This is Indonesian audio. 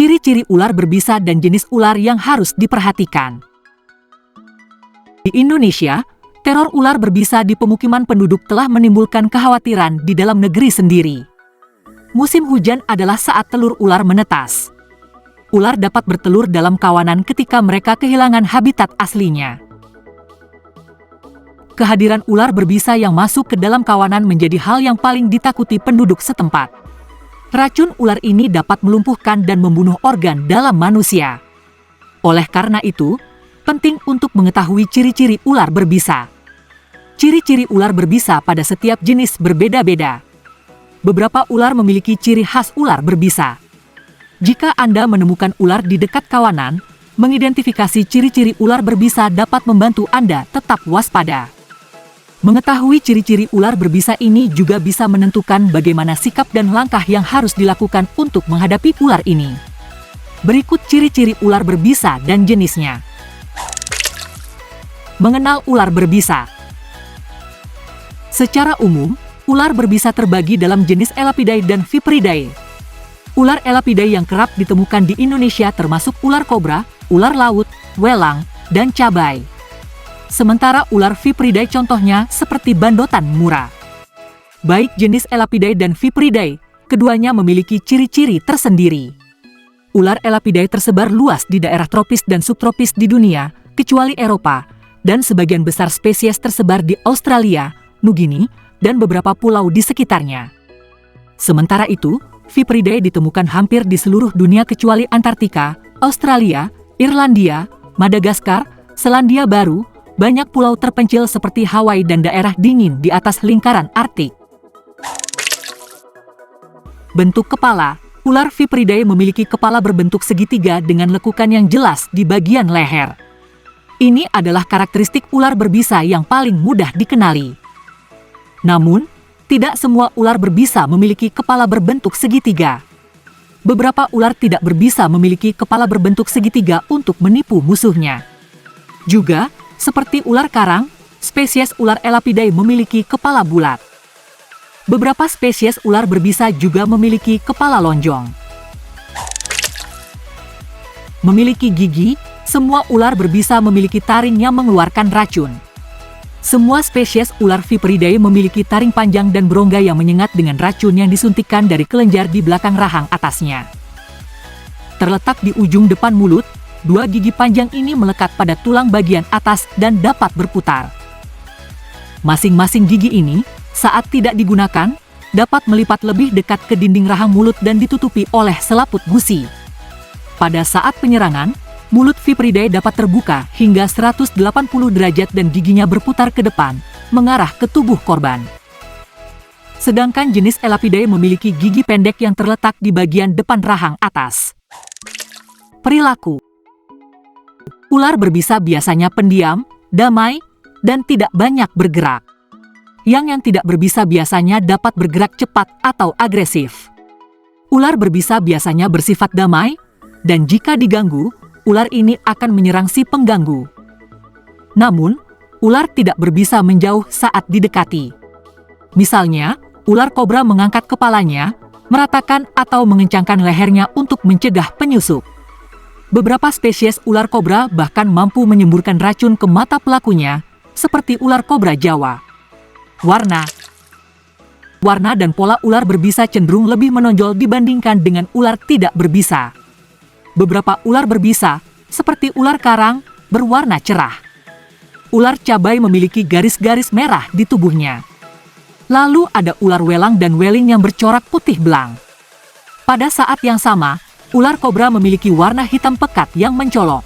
Ciri-ciri ular berbisa dan jenis ular yang harus diperhatikan. Di Indonesia, teror ular berbisa di pemukiman penduduk telah menimbulkan kekhawatiran di dalam negeri sendiri. Musim hujan adalah saat telur ular menetas. Ular dapat bertelur dalam kawanan ketika mereka kehilangan habitat aslinya. Kehadiran ular berbisa yang masuk ke dalam kawanan menjadi hal yang paling ditakuti penduduk setempat. Racun ular ini dapat melumpuhkan dan membunuh organ dalam manusia. Oleh karena itu, penting untuk mengetahui ciri-ciri ular berbisa. Ciri-ciri ular berbisa pada setiap jenis berbeda-beda. Beberapa ular memiliki ciri khas ular berbisa. Jika Anda menemukan ular di dekat kawanan, mengidentifikasi ciri-ciri ular berbisa dapat membantu Anda tetap waspada. Mengetahui ciri-ciri ular berbisa ini juga bisa menentukan bagaimana sikap dan langkah yang harus dilakukan untuk menghadapi ular ini. Berikut ciri-ciri ular berbisa dan jenisnya. Mengenal ular berbisa. Secara umum, ular berbisa terbagi dalam jenis Elapidae dan Viperidae. Ular Elapidae yang kerap ditemukan di Indonesia termasuk ular kobra, ular laut, welang, dan cabai. Sementara ular Viperidae contohnya seperti bandotan mura. Baik jenis Elapidae dan Viperidae, keduanya memiliki ciri-ciri tersendiri. Ular Elapidae tersebar luas di daerah tropis dan subtropis di dunia, kecuali Eropa, dan sebagian besar spesies tersebar di Australia, Nugini, dan beberapa pulau di sekitarnya. Sementara itu, Viperidae ditemukan hampir di seluruh dunia kecuali Antartika, Australia, Irlandia, Madagaskar, Selandia Baru, banyak pulau terpencil seperti Hawaii dan daerah dingin di atas lingkaran Arktik. Bentuk kepala. Ular Viperidae memiliki kepala berbentuk segitiga dengan lekukan yang jelas di bagian leher. Ini adalah karakteristik ular berbisa yang paling mudah dikenali. Namun, tidak semua ular berbisa memiliki kepala berbentuk segitiga. Beberapa ular tidak berbisa memiliki kepala berbentuk segitiga untuk menipu musuhnya. Juga, seperti ular karang, spesies ular Elapidae memiliki kepala bulat. Beberapa spesies ular berbisa juga memiliki kepala lonjong. Memiliki gigi, semua ular berbisa memiliki taring yang mengeluarkan racun. Semua spesies ular Viperidae memiliki taring panjang dan berongga yang menyengat dengan racun yang disuntikkan dari kelenjar di belakang rahang atasnya. Terletak di ujung depan mulut, dua gigi panjang ini melekat pada tulang bagian atas dan dapat berputar. Masing-masing gigi ini, saat tidak digunakan, dapat melipat lebih dekat ke dinding rahang mulut dan ditutupi oleh selaput gusi. Pada saat penyerangan, mulut Viperidae dapat terbuka hingga 180 derajat dan giginya berputar ke depan, mengarah ke tubuh korban. Sedangkan jenis Elapidae memiliki gigi pendek yang terletak di bagian depan rahang atas. Perilaku. Ular berbisa biasanya pendiam, damai, dan tidak banyak bergerak. Yang tidak berbisa biasanya dapat bergerak cepat atau agresif. Ular berbisa biasanya bersifat damai, dan jika diganggu, ular ini akan menyerang si pengganggu. Namun, ular tidak berbisa menjauh saat didekati. Misalnya, ular kobra mengangkat kepalanya, meratakan atau mengencangkan lehernya untuk mencegah penyusup. Beberapa spesies ular kobra bahkan mampu menyemburkan racun ke mata pelakunya, seperti ular kobra Jawa. Warna dan pola ular berbisa cenderung lebih menonjol dibandingkan dengan ular tidak berbisa. Beberapa ular berbisa, seperti ular karang, berwarna cerah. Ular cabai memiliki garis-garis merah di tubuhnya. Lalu ada ular welang dan weling yang bercorak putih belang. Pada saat yang sama, ular kobra memiliki warna hitam pekat yang mencolok.